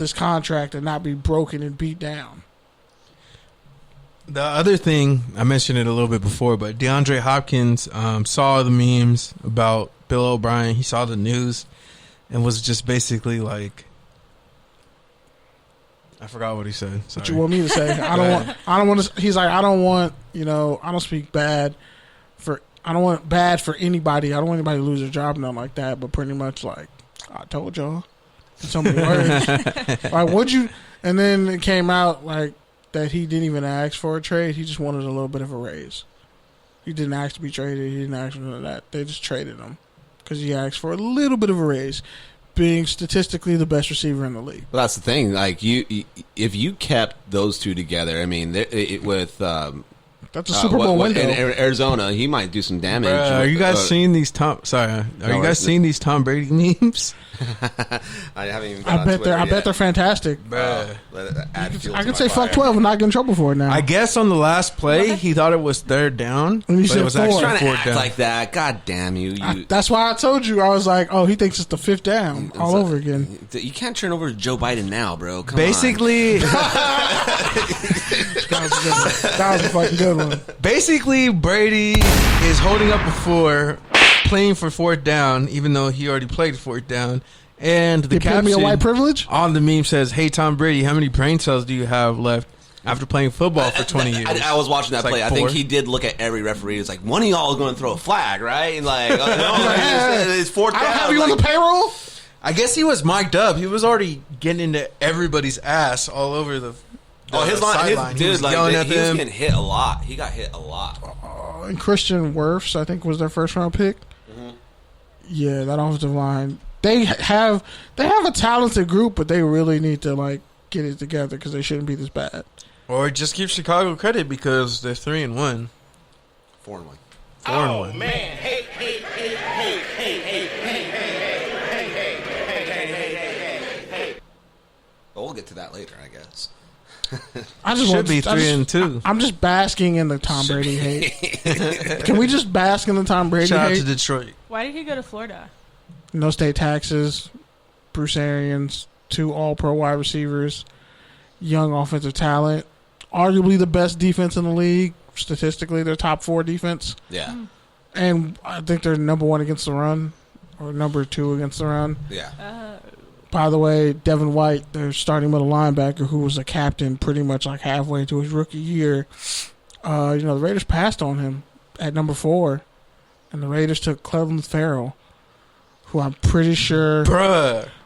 this contract and not be broken and beat down. The other thing, I mentioned it a little bit before, but DeAndre Hopkins saw the memes about Bill O'Brien. He saw the news and was just basically like, I forgot what he said. Sorry. What you want me to say? I don't want to. He's like, I don't want, I don't speak bad for. I don't want bad for anybody. I don't want anybody to lose their job, nothing like that. But pretty much like, I told y'all in so many words. Like, what'd you? And then it came out like that he didn't even ask for a trade. He just wanted a little bit of a raise. He didn't ask to be traded. He didn't ask for none of that. They just traded him because he asked for a little bit of a raise, being statistically the best receiver in the league. Well, that's the thing. Like if you kept those two together, I mean, with that's a Super Bowl window. In Arizona, he might do some damage. Are you guys seeing these Tom? Sorry, are you guys seeing these Tom Brady memes? I haven't even. I bet they're fantastic. I can say fuck 12 and not get in trouble for it now. I guess on the last play, he thought it was third down, and he said it was four. actually trying to fourth act down. like that. God damn you! That's why I told you. I was like, oh, he thinks it's the fifth down all over again. You can't turn over to Joe Biden now, bro. Come Basically, that was a fucking good one. Basically, Brady is holding up a four, playing for fourth down, even though he already played fourth down. And the caption me a white privilege on the meme says, "Hey Tom Brady, how many brain cells do you have left after playing football for 20 years?" I was watching that play. Like I think he did look at every referee. It's like, one of y'all is going to throw a flag, right? And like, it's fourth down. I don't have you on the payroll. I guess he was mic'd up. He was already getting into everybody's ass all over the his sideline. Dude, he was yelling at he was them. getting hit a lot. He got hit a lot. And Christian Wirfs, I think, was their first round pick. Mm-hmm. Yeah, that offensive line. They have a talented group, but they really need to like get it together because they shouldn't be this bad. Or just give Chicago credit because they're 3-1. 4-1. 4-1. Man, hey. But we'll get to that later, I guess. I just should be 3-2. I'm just basking in the Tom Brady hate. Can we just bask in the Tom Brady Shout hate? out to Detroit. Why did he go to Florida? No state taxes, Bruce Arians, 2 all-pro wide receivers, young offensive talent, arguably the best defense in the league. Statistically, they're top 4 defense. Yeah. And I think they're number 1 against the run, or number 2 against the run. Yeah. By the way, Devin White, their starting middle linebacker, who was a captain pretty much like halfway to his rookie year, the Raiders passed on him at number 4, and the Raiders took Cleveland Farrell, who I'm pretty sure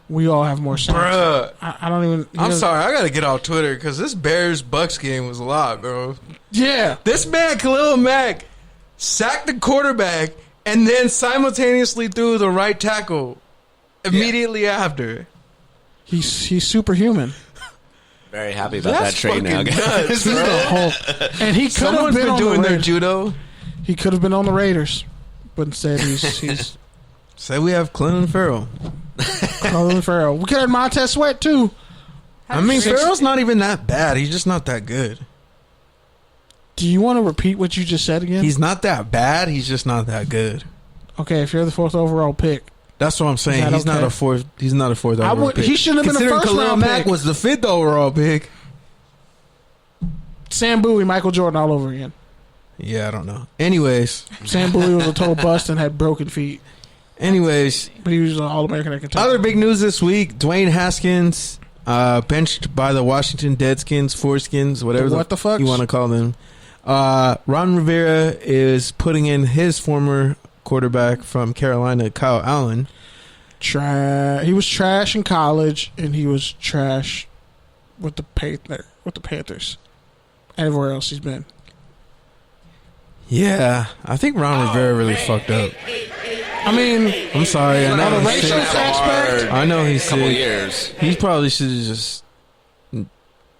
we all have more sacks. Bruh. I don't even... I'm sorry, I got to get off Twitter because this Bears-Bucs game was a lot, bro. Yeah. This man, Khalil Mack, sacked the quarterback and then simultaneously threw the right tackle immediately after. He's superhuman. Very happy about that trade now, guys. And he could have been doing the their judo. He could have been on the Raiders, but instead he's Say we have Cleveland Farrell. Cleveland Farrell. We could have Montez Sweat too. I mean, Farrell's not even that bad. He's just not that good. Do you want to repeat what you just said again? He's not that bad. He's just not that good. Okay, if you're the 4th overall pick. That's what I'm saying. He's not a fourth. He's not a 4th overall pick. He shouldn't have been a first Khalil round Mack pick. was the 5th overall pick. Sam Bowie, Michael Jordan all over again. Yeah, I don't know. Anyways, Sam Bowie was a total bust and had broken feet. Anyways, but he was an All-American at Kentucky. Other big news this week: Dwayne Haskins benched by the Washington Deadskins, Foreskins, whatever the fuck you want to call them. Ron Rivera is putting in his former quarterback from Carolina, Kyle Allen. He was trash in college, and he was trash with the Panthers. And everywhere else he's been. Yeah, I think Ron Rivera really fucked up. I mean, I'm sorry. I know the racial aspect. I know he's couple sick. years. He probably should have just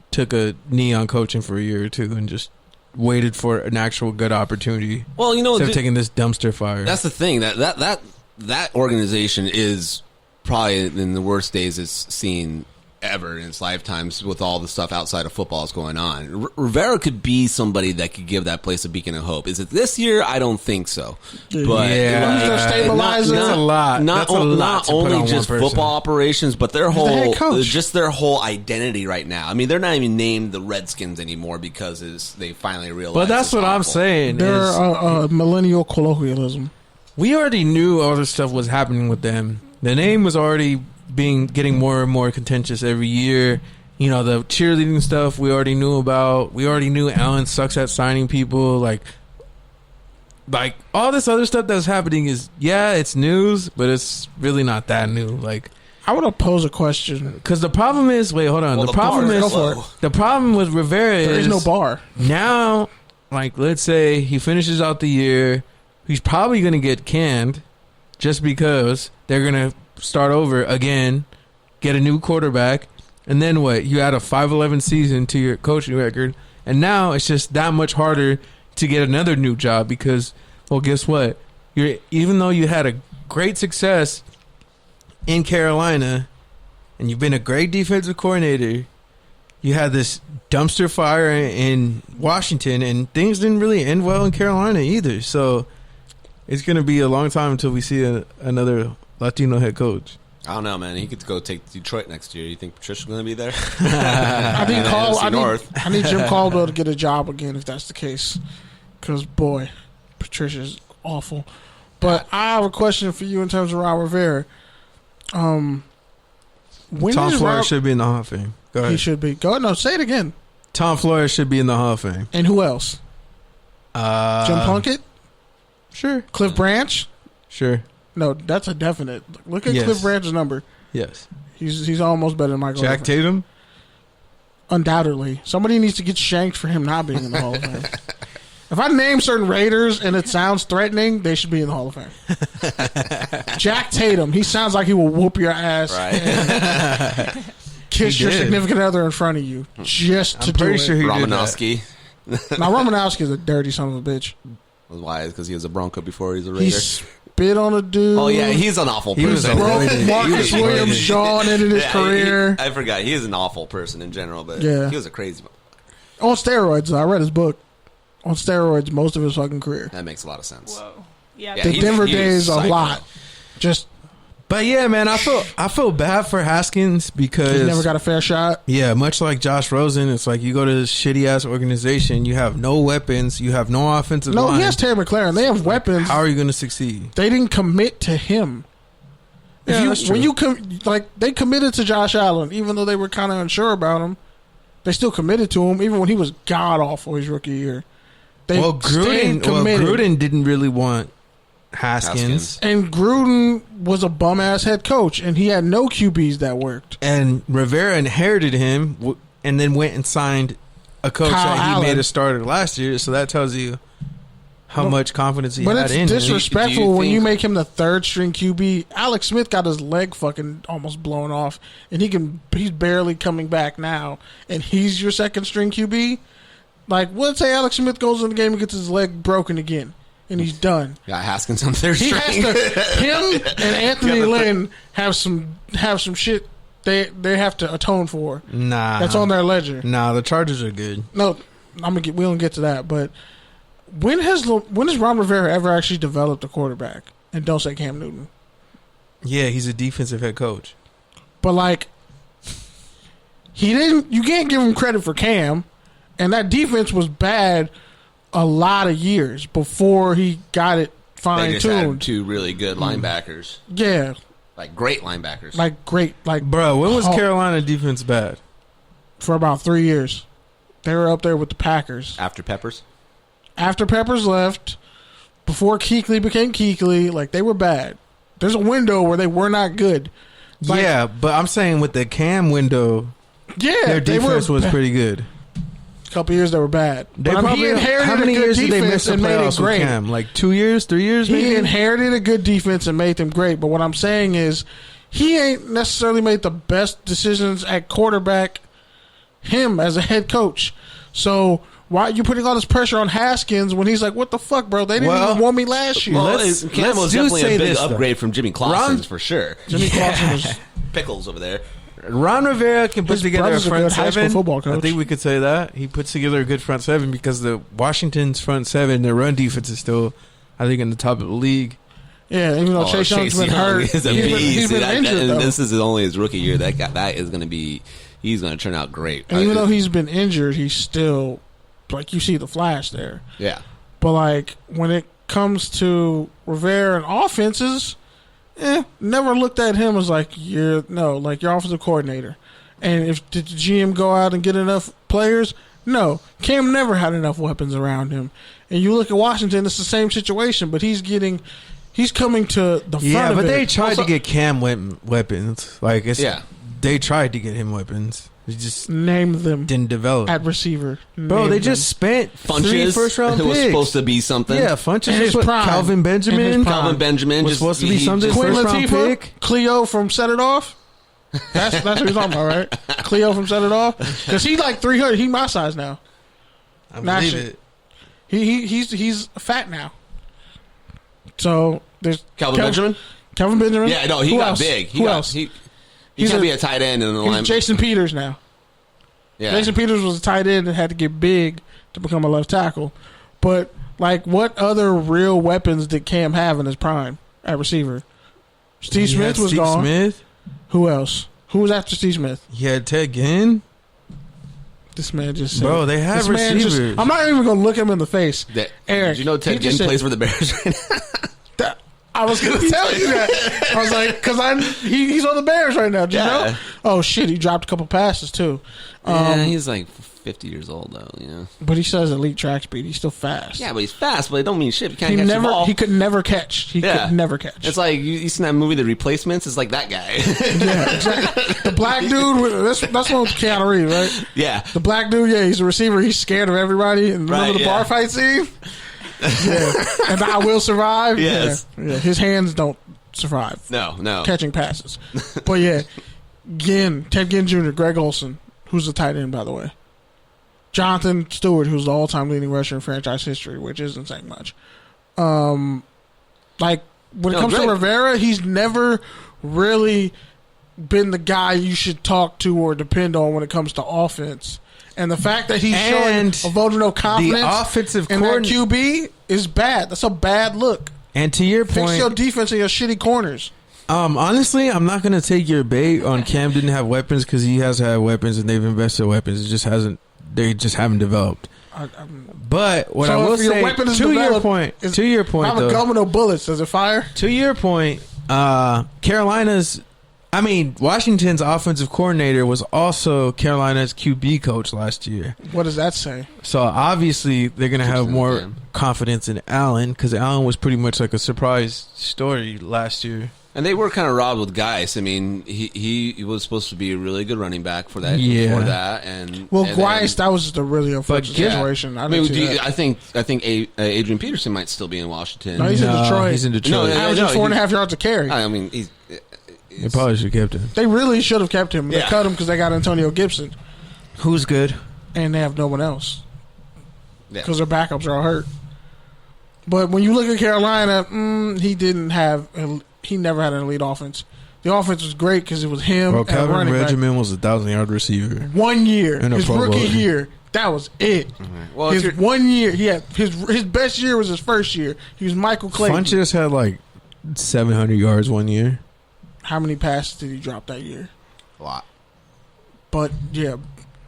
took a knee on coaching for a year or two and just waited for an actual good opportunity. Well, instead of taking this dumpster fire. That's the thing that organization is probably in the worst days it's seen ever in his lifetimes with all the stuff outside of football is going on. Rivera could be somebody that could give that place a beacon of hope. Is it this year? I don't think so. But their stabilizer. That's a lot. Not only just football operations, but their whole identity right now. I mean, they're not even named the Redskins anymore because they finally realized. But that's what I'm saying. They're millennial colloquialism. We already knew all this stuff was happening with them. The name was already getting more and more contentious every year. You know, the cheerleading stuff we already knew about. We already knew Allen sucks at signing people. Like all this other stuff that's happening is, it's news, but it's really not that new. Like, I want to pose a question because the problem is, wait, hold on. Well, the problem with Rivera there is no bar now. Like, let's say he finishes out the year, he's probably going to get canned just because they're going to start over again, get a new quarterback, and then what? You add a 5-11 season to your coaching record, and now it's just that much harder to get another new job because, well, guess what? Even though you had a great success in Carolina and you've been a great defensive coordinator, you had this dumpster fire in Washington, and things didn't really end well in Carolina either. So it's going to be a long time until we see another Latino head coach. I don't know, man. He could go take Detroit next year. You think Patricia's going to be there? I need Jim Caldwell to get a job again if that's the case. Because, boy, Patricia's awful. But I have a question for you in terms of Ron Rivera. Tom Flores should be in the Hall of Fame. Go ahead. He should be. Say it again. Tom Flores should be in the Hall of Fame. And who else? Jim Plunkett? Sure. Cliff Branch? Sure. No, that's a definite. Look at Cliff Branch's number. Yes. He's almost better than Michael. Jack Tatum? Undoubtedly. Somebody needs to get shanked for him not being in the Hall of Fame. If I name certain Raiders and it sounds threatening, they should be in the Hall of Fame. Jack Tatum. He sounds like he will whoop your ass. Right. Kiss your significant other in front of you. Just to do it. Sure he Romanowski. Now, Romanowski is a dirty son of a bitch. Why? Because he was a Bronco before he was a Raider. He spit on a dude. Oh, yeah. He's an awful person. Broke Marcus Williams' jaw and ended his career. I forgot. He is an awful person in general, but he was a crazy one. On steroids, I read his book. On steroids, most of his fucking career. That makes a lot of sense. Whoa. Yeah, the Denver days a lot. But yeah, man, I feel bad for Haskins because he never got a fair shot. Yeah, much like Josh Rosen, it's like you go to this shitty ass organization, you have no weapons, you have no offensive line. No, he has Terry McLaurin. They have weapons. How are you going to succeed? They didn't commit to him. That's true. They committed to Josh Allen, even though they were kind of unsure about him. They still committed to him, even when he was god awful his rookie year. Gruden didn't really want Haskins. And Gruden was a bum ass head coach, and he had no QBs that worked. And Rivera inherited him, and then went and signed a coach Kyle that he Allen. made a starter last year. So that tells you how much confidence he had in him. But it's disrespectful when you make him the third string QB. Alex Smith got his leg fucking almost blown off, and he's barely coming back now, and he's your second string QB. Like, let's say Alex Smith goes in the game and gets his leg broken again, and he's done. Got Haskins on third string. Him and Anthony Lynn have some shit they have to atone for. Nah, that's on their ledger. Nah, the Chargers are good. No, we don't get to that. But when has Ron Rivera ever actually developed a quarterback? And don't say Cam Newton. Yeah, he's a defensive head coach. But like, he didn't. You can't give him credit for Cam. And that defense was bad a lot of years before he got it fine-tuned. They just had two really good linebackers. Yeah. Like great linebackers. Bro, when was Carolina defense bad? For about 3 years. They were up there with the Packers. After Peppers? After Peppers left, before Kuechly became Kuechly, like, they were bad. There's a window where they were not good. Like, yeah, but I'm saying with the Cam window, their defense was pretty good. Couple years they were bad. He inherited how many years did they miss and made it great? Cam? Like 2 years, 3 years. Maybe? He inherited a good defense and made them great. But what I'm saying is, he ain't necessarily made the best decisions at quarterback. Him as a head coach. So why are you putting all this pressure on Haskins when he's like, "What the fuck, bro? They didn't even want me last year." Well, Cam was definitely a big upgrade from Jimmy Clausen's for sure. Jimmy Clausen was Pickles over there. Ron Rivera can put together a front seven. Football coach. I think we could say that. He puts together a good front seven because the Washington's front seven, their run defense is still, I think, in the top of the league. Yeah, even though Chase Young's been hurt, he's been injured. And this is only his rookie year. That is going to be, he's going to turn out great. And even though he's been injured, he's still, like, you see the flash there. Yeah. But, like, when it comes to Rivera and offenses, never looked at him as like your offensive coordinator. And did the GM go out and get enough players? No. Cam never had enough weapons around him. And you look at Washington, it's the same situation, but he's coming to the front of it. Yeah, but they tried to get Cam weapons. Like they tried to get him weapons. They just name them. Didn't develop at receiver. Bro, they just spent Funches, 3 first-round picks. It was supposed to be something. Yeah, Funches is Calvin Benjamin. Calvin Benjamin was supposed to be something. Quinn First-round Latifah, pick. Cleo from Set It Off. That's what you're talking about, right? Cleo from Set It Off. Because he's like 300. He's my size now. I believe it. He's fat now. So there's Calvin Benjamin. Calvin Benjamin. Yeah, no, he got big. Who else? He's going to be a tight end in the line. Jason Peters now. Yeah. Jason Peters was a tight end and had to get big to become a left tackle. But, like, what other real weapons did Cam have in his prime at receiver? Steve Smith was gone. Smith. Who else? Who was after Steve Smith? He had Ted Ginn. This man just said... Bro, they have receivers. I'm not even going to look him in the face. Did Eric, you know Ted Ginn plays for the Bears right now? I was going to tell you that. I was like, because he's on the Bears right now. Did you know? Oh, shit, he dropped a couple passes, too. He's like 50 years old, though, you know. But he still has elite track speed. He's still fast. Yeah, but he's fast, but it don't mean shit. You can't catch the ball. He could never catch. He could never catch. It's like, you seen that movie, The Replacements? It's like that guy. Yeah, exactly. The black dude, that's one with Keanu Reeves, right? Yeah. The black dude, he's a receiver. He's scared of everybody. And remember the bar fight scene? Yeah. And I will survive? Yes. Yeah. His hands don't survive. No. Catching passes. But yeah, Ted Ginn Jr., Greg Olsen, who's the tight end, by the way. Jonathan Stewart, who's the all-time leading rusher in franchise history, which isn't saying much. Like, when it comes to Rivera, he's never really been the guy you should talk to or depend on when it comes to offense. And the fact that he's showing a vote of no confidence the offensive in that QB is bad. That's a bad look. And to your point, fix your defense and your shitty corners. Honestly, I'm not going to take your bait on Cam didn't have weapons because he has had weapons and they've invested in weapons. They just haven't developed. But what I will say, to your point, I'm a governor bullets. Does it fire? To your point, Washington's offensive coordinator was also Carolina's QB coach last year. What does that say? So obviously they're going to have more confidence in Allen because Allen was pretty much like a surprise story last year. And they were kind of robbed with Geis. I mean, he was supposed to be a really good running back for that. Before that, Geis, that was just a really unfortunate situation. I think Adrian Peterson might still be in Washington. No, he's in Detroit. He's in Detroit. Averaging 4.5 yards a carry. I mean, they probably should have kept him. They really should have kept him. They cut him because they got Antonio Gibson, who's good, and they have no one else because their backups are all hurt. But when you look at Carolina, he never had an elite offense. The offense was great because it was him. Bro, Calvin Benjamin was a 1,000-yard receiver. 1 year, his rookie year, that was it. Mm-hmm. Well, his 1 year, his best year was his first year. He was Michael Clayton. Funches had like 700 yards 1 year. How many passes did he drop that year? A lot. But yeah,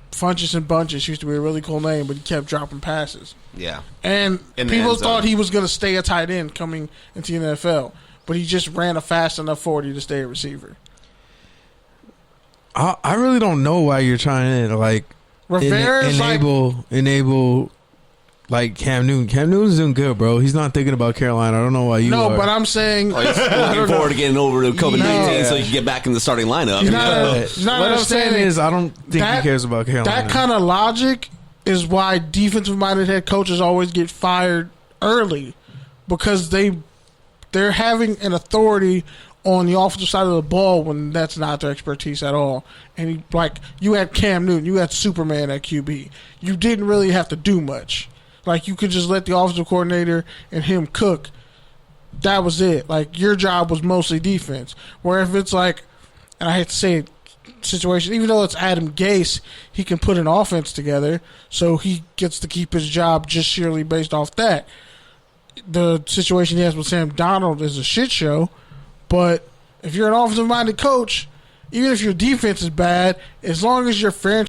Funches and Bunches used to be a really cool name, but he kept dropping passes. Yeah, and people thought he was going to stay a tight end coming into the NFL. But he just ran a fast enough 40 to stay a receiver. I really don't know why you're trying to enable like Cam Newton. Cam Newton's doing good, bro. He's not thinking about Carolina. I don't know why you are. No, but I'm saying he's looking forward to getting over to COVID-19 so he can get back in the starting lineup. What I'm saying is I don't think he cares about Carolina. That kind of logic is why defensive-minded head coaches always get fired early because they're having an authority on the offensive side of the ball when that's not their expertise at all. And you had Cam Newton, you had Superman at QB. You didn't really have to do much. Like, you could just let the offensive coordinator and him cook. That was it. Like, your job was mostly defense. Where if it's like, and I hate to say it, situation, even though it's Adam Gase, he can put an offense together, so he gets to keep his job just sheerly based off that. The situation he has with Sam Darnold is a shit show, but if you're an offensive-minded coach, even if your defense is bad, as long as your franchise